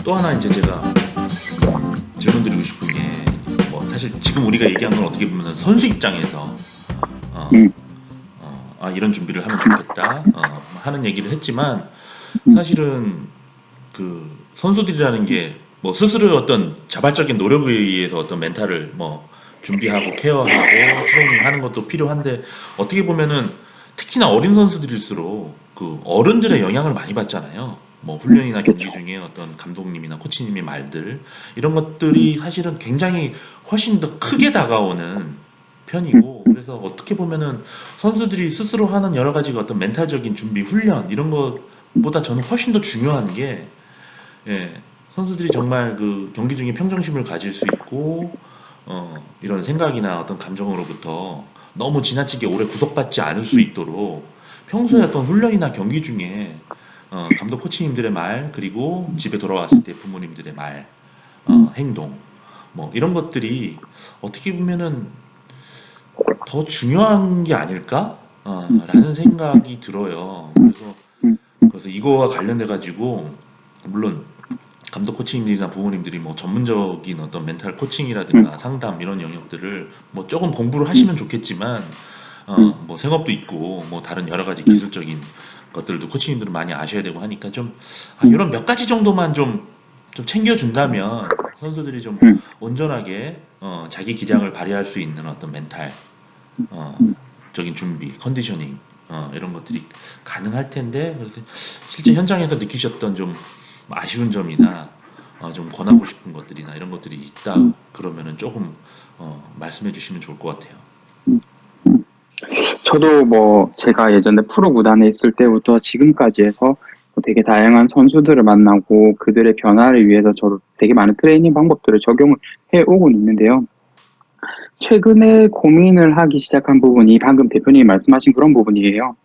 또 하나 이제 제가 질문드리고 싶은 게 뭐 사실 지금 우리가 얘기한 건 어떻게 보면 선수 입장에서 어, 음, 이런 준비를 하면 좋겠다 하는 얘기를 했지만 음, 사실은 그 선수들이라는 게 뭐 스스로 어떤 자발적인 노력에 의해서 어떤 멘탈을 뭐 준비하고 케어하고 트레이닝하는 것도 필요한데 어떻게 보면은 특히나 어린 선수들일수록 그 어른들의 영향을 많이 받잖아요. 뭐 훈련이나 경기 그쵸. 중에 어떤 감독님이나 코치님의 말들 이런 것들이 사실은 굉장히 훨씬 더 크게 다가오는 음, 편이고 그래서 어떻게 보면은 선수들이 스스로 하는 여러 가지 어떤 멘탈적인 준비 훈련 이런 것보다 저는 훨씬 더 중요한 게 예, 선수들이 정말 그 경기 중에 평정심을 가질 수 있고, 이런 생각이나 어떤 감정으로부터 너무 지나치게 오래 구속받지 않을 수 음, 있도록 평소에 음, 어떤 훈련이나 경기 중에 감독 코치님들의 말, 그리고 집에 돌아왔을 때 부모님들의 말, 음, 행동, 뭐 이런 것들이 어떻게 보면은 더 중요한 게 아닐까? 음, 라는 생각이 들어요. 음, 음, 그래서 이거와 관련돼 가지고 물론 감독 코치님이나 부모님들이 뭐 전문적인 어떤 멘탈 음, 코칭이라든가 상담 이런 영역들을 뭐 조금 공부를 음, 하시면 좋겠지만 음, 뭐 생업도 있고 뭐 다른 여러 가지 음, 기술적인 것들도 코치님들은 많이 아셔야 되고 하니까 좀 음, 이런 몇 가지 정도만 좀 챙겨준다면 선수들이 좀 음, 온전하게 자기 기량을 발휘할 수 있는 어떤 멘탈 어, 음, 적인 준비, 컨디셔닝 이런 것들이 가능할 텐데 그래서 실제 음, 현장에서 느끼셨던 좀 아쉬운 점이나 좀 권하고 싶은 것들이나 이런 것들이 있다 음, 그러면은 조금 말씀해 주시면 좋을 것 같아요. 음, 음. 저도 뭐 제가 예전에 프로 구단에 있을 때부터 지금까지 해서 뭐 되게 다양한 선수들을 만나고 그들의 변화를 위해서 저도 되게 많은 트레이닝 방법들을 적용을 해 오고 있는데요. 최근에 고민을 하기 시작한 부분이 방금 대표님이 말씀하신 그런 부분이에요.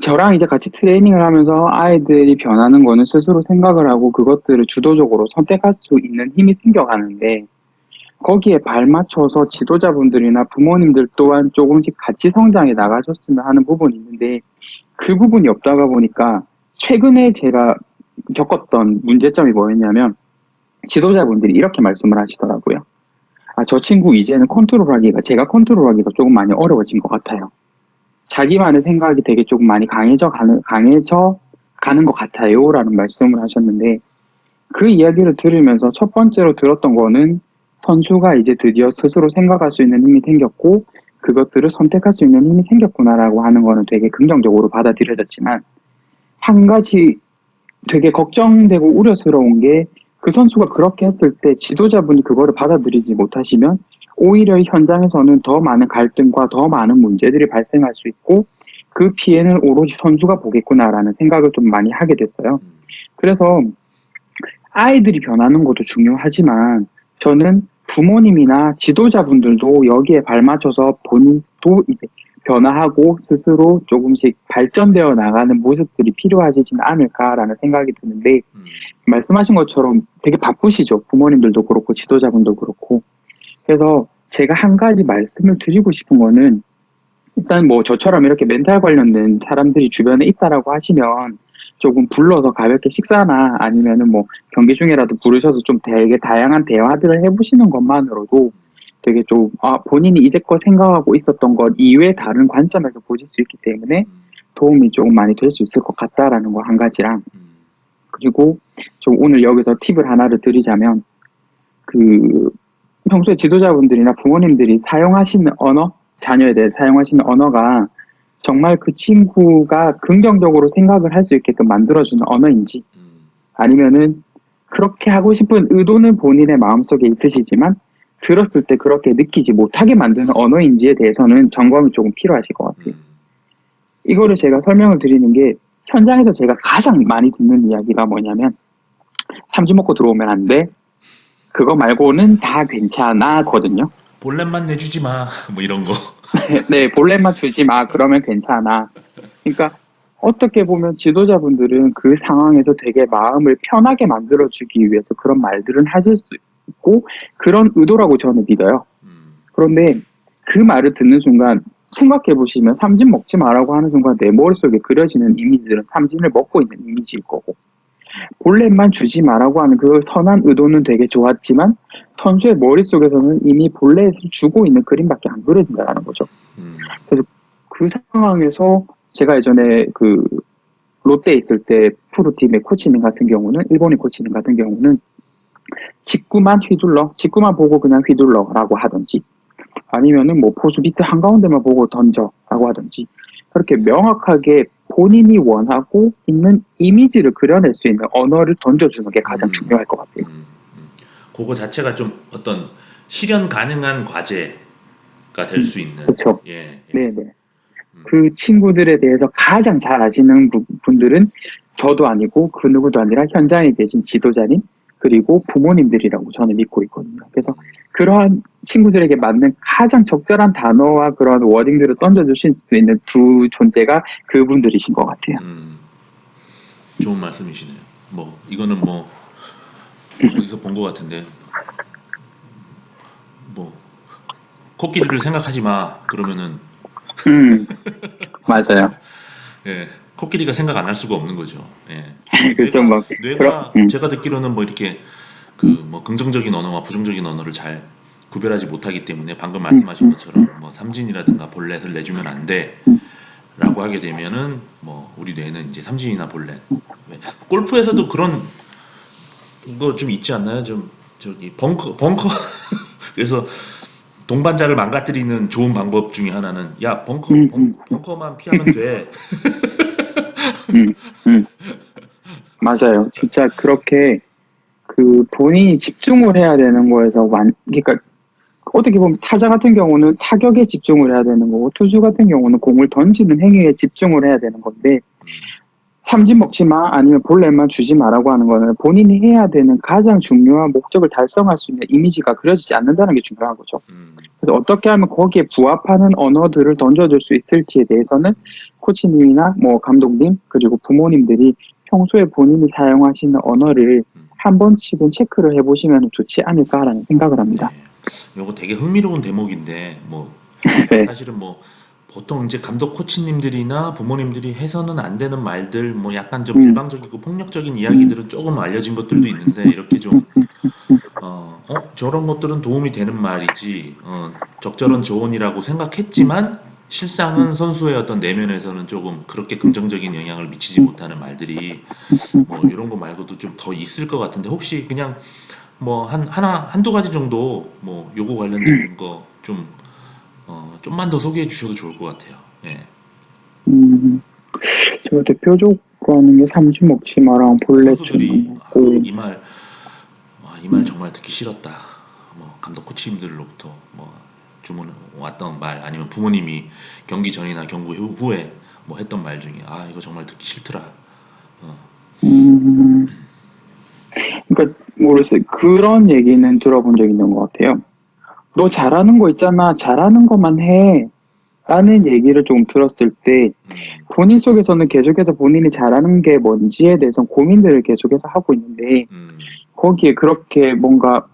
저랑 이제 같이 트레이닝을 하면서 아이들이 변하는 거는 스스로 생각을 하고 그것들을 주도적으로 선택할 수 있는 힘이 생겨가는데 거기에 발맞춰서 지도자분들이나 부모님들 또한 조금씩 같이 성장해 나가셨으면 하는 부분이 있는데 그 부분이 없다가 보니까 최근에 제가 겪었던 문제점이 뭐였냐면 지도자분들이 이렇게 말씀을 하시더라고요. 아, 저 친구 이제는 컨트롤하기가 제가 컨트롤하기가 조금 많이 어려워진 것 같아요. 자기만의 생각이 되게 조금 많이 강해져 가는 것 같아요. 라는 말씀을 하셨는데, 그 이야기를 들으면서 첫 번째로 들었던 거는 선수가 이제 드디어 스스로 생각할 수 있는 힘이 생겼고, 그것들을 선택할 수 있는 힘이 생겼구나라고 하는 거는 되게 긍정적으로 받아들여졌지만, 한 가지 되게 걱정되고 우려스러운 게 그 선수가 그렇게 했을 때 지도자분이 그거를 받아들이지 못하시면 오히려 현장에서는 더 많은 갈등과 더 많은 문제들이 발생할 수 있고 그 피해는 오로지 선수가 보겠구나라는 생각을 좀 많이 하게 됐어요. 음, 그래서 아이들이 변하는 것도 중요하지만 저는 부모님이나 지도자분들도 여기에 발맞춰서 본인도 이제 변화하고 스스로 조금씩 발전되어 나가는 모습들이 필요하지는 않을까라는 생각이 드는데 음, 말씀하신 것처럼 되게 바쁘시죠. 부모님들도 그렇고 지도자분도 그렇고. 그래서 제가 한 가지 말씀을 드리고 싶은 거는 일단 뭐 저처럼 이렇게 멘탈 관련된 사람들이 주변에 있다라고 하시면 조금 불러서 가볍게 식사나 아니면은 뭐 경기 중에라도 부르셔서 좀 되게 다양한 대화들을 해보시는 것만으로도 되게 좀, 아, 본인이 이제껏 생각하고 있었던 것 이외에 다른 관점에서 보실 수 있기 때문에 음, 도움이 조금 많이 될 수 있을 것 같다라는 거 한 가지랑, 음, 그리고 좀 오늘 여기서 팁을 하나를 드리자면, 그, 평소에 지도자분들이나 부모님들이 사용하시는 언어, 자녀에 대해 사용하시는 언어가 정말 그 친구가 긍정적으로 생각을 할 수 있게끔 만들어주는 언어인지 음, 아니면은 그렇게 하고 싶은 의도는 본인의 마음속에 있으시지만 들었을 때 그렇게 느끼지 못하게 만드는 언어인지에 대해서는 점검이 조금 필요하실 것 같아요. 음, 이거를 제가 설명을 드리는 게 현장에서 제가 가장 많이 듣는 이야기가 뭐냐면 3주 먹고 들어오면 안 돼. 그거 말고는 다 괜찮아거든요. 볼넷만 내주지 마. 뭐 이런 거. 네, 볼넷만 주지 마. 그러면 괜찮아. 그러니까 어떻게 보면 지도자분들은 그 상황에서 되게 마음을 편하게 만들어주기 위해서 그런 말들은 하실 수 있고 그런 의도라고 저는 믿어요. 음, 그런데 그 말을 듣는 순간 생각해 보시면 삼진 먹지 마라고 하는 순간 내 머릿속에 그려지는 이미지들은 삼진을 먹고 있는 이미지일 거고 볼넷만 주지 마라고 하는 그 선한 의도는 되게 좋았지만 선수의 머릿속에서는 이미 볼넷을 주고 있는 그림밖에 안 그려진다는 거죠. 음, 그래서 그 상황에서 제가 예전에 그 롯데에 있을 때 프로팀의 코치님 같은 경우는 일본인 코치님 같은 경우는 직구만 휘둘러, 직구만 보고 그냥 휘둘러라고 하든지 아니면은 뭐 포수 밑에 한가운데만 보고 던져라고 하든지 그렇게 명확하게 본인이 원하고 있는 이미지를 그려낼 수 있는 언어를 던져주는 게 가장 음, 중요할 것 같아요. 그거 자체가 좀 어떤 실현 가능한 과제가 될 수 있는, 그렇죠. 예, 예, 네네. 음, 그 친구들에 대해서 가장 잘 아시는 분들은 저도 아니고 그 누구도 아니라 현장에 계신 지도자님 그리고 부모님들이라고 저는 믿고 있거든요. 그래서 그러한 친구들에게 맞는 가장 적절한 단어와 그런 워딩들을 던져주실 수 있는 두 존재가 그분들이신 것 같아요. 좋은 말씀이시네요. 뭐, 이거는 뭐, 어디서 본 것 같은데, 뭐, 코끼리를 생각하지 마. 그러면은, 음, 맞아요. 예, 코끼리가 생각 안 할 수가 없는 거죠. 예. 그좀 막, 그런, 제가 듣기로는 뭐 이렇게 그 뭐 긍정적인 언어와 부정적인 언어를 잘 구별하지 못하기 때문에 방금 말씀하신 것처럼 뭐 삼진이라든가 볼넷을 내주면 안 돼. 라고 하게 되면은 뭐 우리 뇌는 이제 삼진이나 볼넷. 왜? 골프에서도 그런 거 좀 있지 않나요? 좀 저기 벙커 그래서 동반자를 망가뜨리는 좋은 방법 중에 하나는 야 벙커만 피하면 돼. 음, 음, 맞아요. 진짜 그렇게 그 본인이 집중을 해야 되는 거에서 그러니까 어떻게 보면 타자 같은 경우는 타격에 집중을 해야 되는 거고 투수 같은 경우는 공을 던지는 행위에 집중을 해야 되는 건데 삼진 먹지 마 아니면 볼넷만 주지 마라고 하는 거는 본인이 해야 되는 가장 중요한 목적을 달성할 수 있는 이미지가 그려지지 않는다는 게 중요한 거죠. 그래서 어떻게 하면 거기에 부합하는 언어들을 던져줄 수 있을지에 대해서는 코치님이나 뭐 감독님 그리고 부모님들이 평소에 본인이 사용하시는 언어를 한 번씩은 체크를 해보시면 좋지 않을까라는 생각을 합니다. 네. 요거 되게 흥미로운 대목인데 뭐 네. 사실은 뭐 보통 이제 감독 코치님들이나 부모님들이 해서는 안 되는 말들 뭐 약간 좀 음, 일방적이고 폭력적인 음, 이야기들은 조금 알려진 것들도 있는데 이렇게 좀 저런 것들은 도움이 되는 말이지 적절한 조언이라고 생각했지만 실상은 선수의 어떤 내면에서는 조금 그렇게 긍정적인 영향을 미치지 못하는 말들이 뭐 이런 거 말고도 좀 더 있을 것 같은데 혹시 그냥 뭐 한두 가지 정도 뭐 요거 관련된 거 좀 좀만 더 소개해 주셔도 좋을 것 같아요. 예. 음, 제가 대표적으로 하는 게 삼진먹치마랑 볼넷 선수들이 주는 거. 이 말 정말 듣기 싫었다. 뭐 감독 코치님들로부터 뭐 주문 왔던 말 아니면 부모님이 경기 전이나 경기 후에 뭐 했던 말 중에 이거 정말 듣기 싫더라. 어, 음, 그러니까 모르겠어요. 그런 얘기는 들어본 적 있는 것 같아요. 너 잘하는 거 있잖아. 잘하는 것만 해. 라는 얘기를 좀 들었을 때 음, 본인 속에서는 계속해서 본인이 잘하는 게 뭔지에 대해서 고민들을 계속해서 하고 있는데 음, 거기에 그렇게 뭔가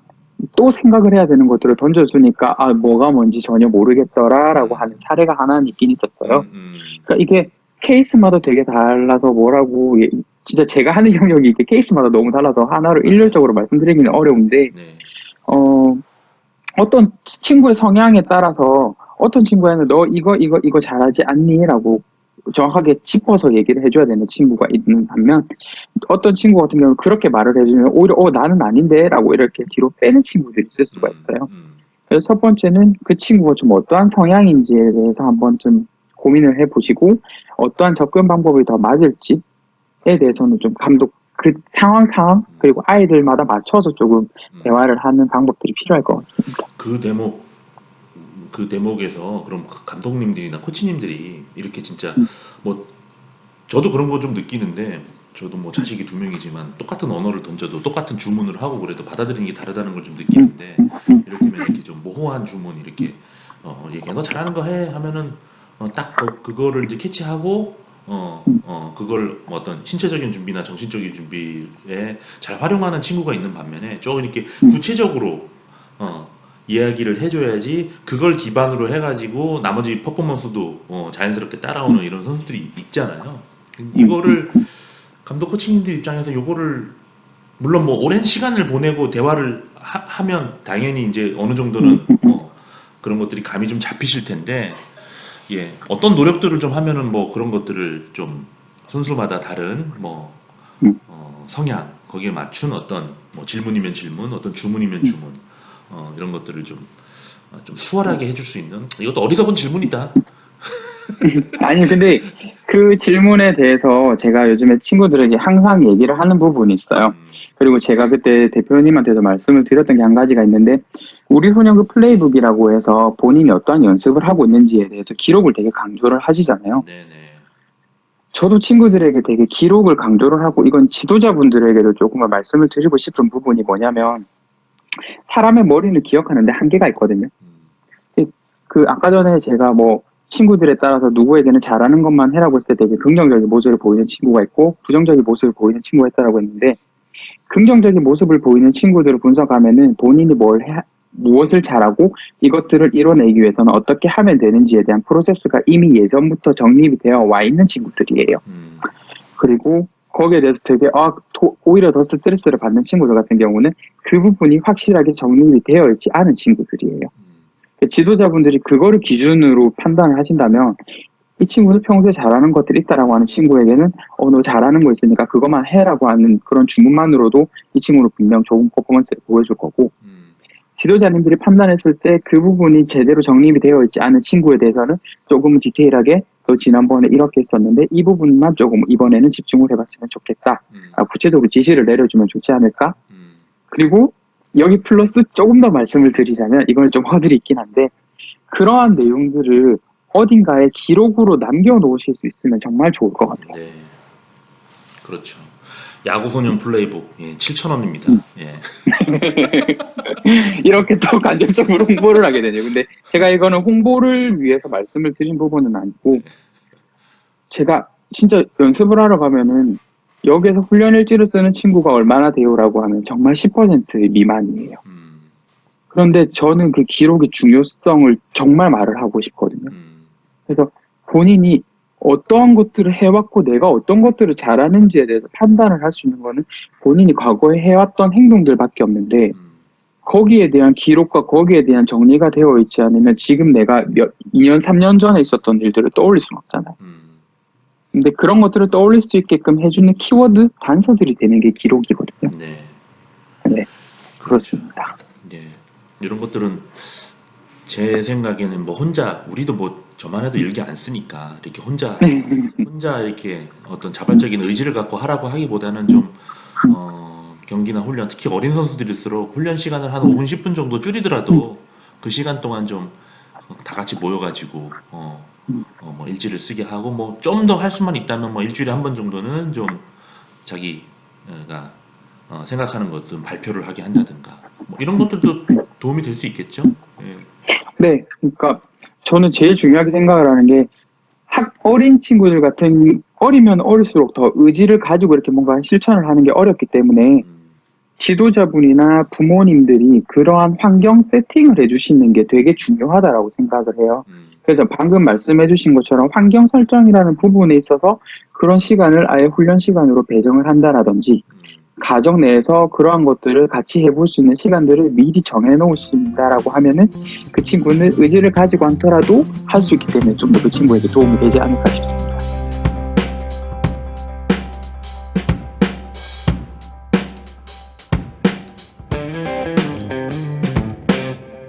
또 생각을 해야 되는 것들을 던져주니까 뭐가 뭔지 전혀 모르겠더라라고 하는 음, 사례가 하나는 있긴 있었어요. 음. 그러니까 이게 케이스마다 되게 달라서 뭐라고 진짜 제가 하는 영역이 이게 케이스마다 너무 달라서 하나로 맞아요. 일률적으로 말씀드리기는 어려운데 네. 어 어떤 친구의 성향에 따라서 어떤 친구에는 너 이거 잘하지 않니?라고 정확하게 짚어서 얘기를 해줘야 되는 친구가 있는 반면 어떤 친구 같은 경우는 그렇게 말을 해주면 오히려 나는 아닌데라고 이렇게 뒤로 빼는 친구들이 있을 수가 음, 있어요. 음, 그래서 첫 번째는 그 친구가 좀 어떠한 성향인지에 대해서 한번 좀 고민을 해보시고 어떠한 접근 방법이 더 맞을지에 대해서는 좀 감독 그 상황 음, 그리고 아이들마다 맞춰서 조금 음. 대화를 하는 방법들이 필요할 것 같습니다. 그 대목 그 대목에서 그럼 그 감독님들이나 코치님들이 이렇게 진짜 뭐 저도 그런 거 좀 느끼는데 저도 뭐 자식이 두 명이지만 똑같은 언어를 던져도 똑같은 주문을 하고 그래도 받아들이는 게 다르다는 걸 좀 음, 느끼는데 음, 이를테면 이렇게 좀 모호한 주문 이렇게 얘기해 너 잘하는 거 해 하면은 딱 그거를 이제 캐치하고 그걸 뭐 어떤 신체적인 준비나 정신적인 준비에 잘 활용하는 친구가 있는 반면에 좀 이렇게 구체적으로 어, 이야기를 해줘야지 그걸 기반으로 해가지고 나머지 퍼포먼스도 자연스럽게 따라오는 이런 선수들이 있잖아요. 음, 이거를 감독 코치님들 입장에서 요거를 물론 뭐 오랜 시간을 보내고 대화를 하면 당연히 이제 어느 정도는 그런 것들이 감이 좀 잡히실 텐데 예, 어떤 노력들을 좀 하면은 뭐 그런 것들을 좀 선수마다 다른 뭐 성향 거기에 맞춘 어떤 뭐 질문이면 질문, 어떤 주문이면 주문 이런 것들을 좀 수월하게 해줄 수 있는 이것도 어리석은 질문이다. 아니, 근데 그 질문에 대해서 제가 요즘에 친구들에게 항상 얘기를 하는 부분이 있어요. 그리고 제가 그때 대표님한테도 말씀을 드렸던 게 한 가지가 있는데, 우리 훈련그 플레이북이라고 해서 본인이 어떠한 연습을 하고 있는지에 대해서 기록을 되게 강조를 하시잖아요. 네네. 저도 친구들에게 되게 기록을 강조를 하고, 이건 지도자분들에게도 조금만 말씀을 드리고 싶은 부분이 뭐냐면, 사람의 머리를 기억하는데 한계가 있거든요. 그 아까 전에 제가 뭐 친구들에 따라서 누구에게는 잘하는 것만 해라고 했을 때 되게 긍정적인 모습을 보이는 친구가 있고 부정적인 모습을 보이는 친구가 있다라고 했는데, 긍정적인 모습을 보이는 친구들을 분석하면은 본인이 무엇을 잘하고 이것들을 이뤄내기 위해서는 어떻게 하면 되는지에 대한 프로세스가 이미 예전부터 정립이 되어 와 있는 친구들이에요. 그리고 거기에 대해서 되게 오히려 더 스트레스를 받는 친구들 같은 경우는 그 부분이 확실하게 정립이 되어 있지 않은 친구들이에요. 지도자분들이 그거를 기준으로 판단을 하신다면 이 친구는 평소에 잘하는 것들이 있다라고 하는 친구에게는 너 잘하는 거 있으니까 그것만 해라고 하는 그런 주문만으로도 이 친구는 분명 좋은 퍼포먼스를 보여줄 거고, 지도자님들이 판단했을 때 그 부분이 제대로 정립이 되어 있지 않은 친구에 대해서는 조금 디테일하게 너 지난번에 이렇게 했었는데 이 부분만 조금 이번에는 집중을 해봤으면 좋겠다. 구체적으로 지시를 내려주면 좋지 않을까? 그리고 여기 플러스 조금 더 말씀을 드리자면 이건 좀 허들이 있긴 한데, 그러한 내용들을 어딘가에 기록으로 남겨놓으실 수 있으면 정말 좋을 것 같아요. 네, 그렇죠. 야구소년 플레이북 7,000원입니다. 예. 이렇게 또 간접적으로 홍보를 하게 되네요. 근데 제가 이거는 홍보를 위해서 말씀을 드린 부분은 아니고, 제가 진짜 연습을 하러 가면은 여기에서 훈련 일지를 쓰는 친구가 얼마나 돼요라고 하면 정말 10% 미만이에요. 그런데 저는 그 기록의 중요성을 정말 말을 하고 싶거든요. 그래서 본인이 어떠한 것들을 해왔고 내가 어떤 것들을 잘하는지에 대해서 판단을 할 수 있는 거는 본인이 과거에 해왔던 행동들밖에 없는데, 거기에 대한 기록과 거기에 대한 정리가 되어 있지 않으면 지금 내가 2년, 3년 전에 있었던 일들을 떠올릴 수는 없잖아요. 근데 그런 것들을 떠올릴 수 있게끔 해주는 키워드, 단서들이 되는 게 기록이거든요. 네. 네, 그렇습니다. 네. 이런 것들은 제 생각에는 뭐 혼자 우리도 뭐 저만 해도 일기 안 쓰니까 이렇게 혼자 이렇게 어떤 자발적인 의지를 갖고 하라고 하기보다는 좀 경기나 훈련, 특히 어린 선수들일수록 훈련 시간을 한 5분 10분 정도 줄이더라도 그 시간 동안 좀 다 같이 모여가지고 뭐 일지를 쓰게 하고 뭐 좀 더 할 수만 있다면 뭐 일주일에 한 번 정도는 좀 자기가 생각하는 것들 발표를 하게 한다든가 뭐 이런 것들도 도움이 될 수 있겠죠. 예. 네, 그러니까 저는 제일 중요하게 생각을 하는 게 어린 친구들 어리면 어릴수록 더 의지를 가지고 이렇게 뭔가 실천을 하는 게 어렵기 때문에 지도자분이나 부모님들이 그러한 환경 세팅을 해주시는 게 되게 중요하다라고 생각을 해요. 그래서 방금 말씀해주신 것처럼 환경 설정이라는 부분에 있어서 그런 시간을 아예 훈련 시간으로 배정을 한다라든지, 가정 내에서 그러한 것들을 같이 해볼 수 있는 시간들을 미리 정해놓으신다라고 하면은 그 친구는 의지를 가지고 않더라도 할 수 있기 때문에 좀 더 그 친구에게 도움이 되지 않을까 싶습니다.